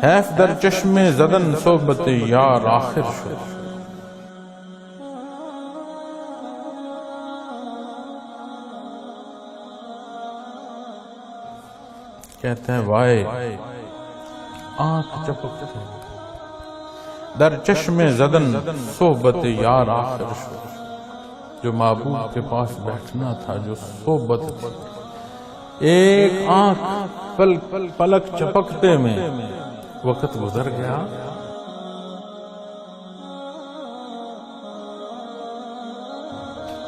حیف در چشم زدن صحبت یار آخر شد. کہتے ہیں وائے آنکھ چپکتے در چشم زدن صحبت یار آخر شد. جو محبوب کے پاس بیٹھنا تھا، جو صحبت تھی، ایک آنکھ پلک چپکتے میں وقت گزر گیا.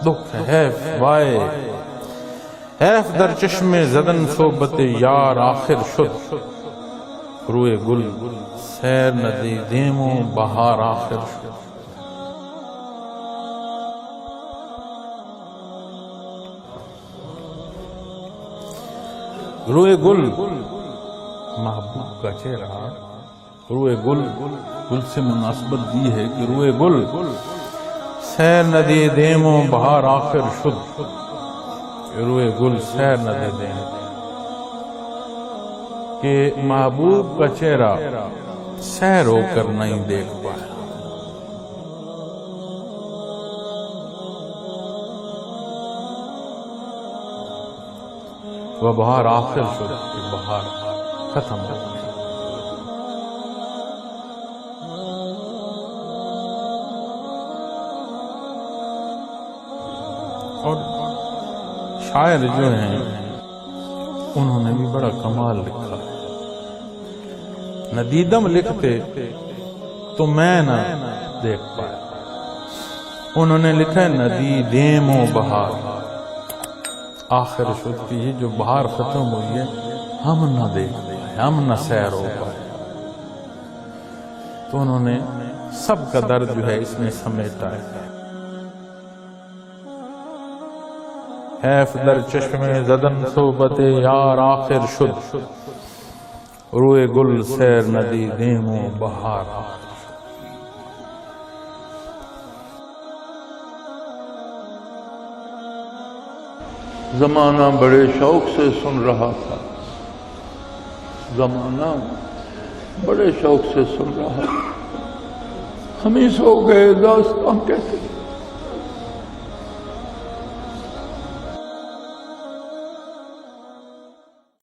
دکھ حیف وائے حیف در چشم زدن صحبت یار آخر شد. روئے گل سیر ندی دیمو بہار آخر شد. روئے گل محبوب کا چہرہ، روئے گل سے مناسبت دی ہے کہ روئے گل سیر ندی دیمو بہار آخر شد. روئے گل سیر ندی دیم کہ محبوب کا چہرہ سیر ہو کر نہیں دیکھ پایا. وہ بہار آخر شد کہ بہار ختم ہو گئی. اور شاعر جو ہیں انہوں نے بھی بڑا کمال لکھا ہے. ندیدم لکھتے تو میں نہ دیکھ پایا. انہوں نے لکھا ہے ندیدم و بہار آخر شد کہ یہ جو بہار ختم ہوئی ہے ہم نہ دیکھ پائے، ہم نہ سیر ہو پائے. تو انہوں نے سب کا درد جو ہے اس میں سمیٹا ہے. حیف در چشم زدن صحبت یار آخر شد. روئے گل سیر ندی دیمو بہار آخر شد. زمانہ بڑے شوق سے سن رہا تھا، زمانہ بڑے شوق سے سن رہا تھا. ہم ہی سو گئے داستان کہتے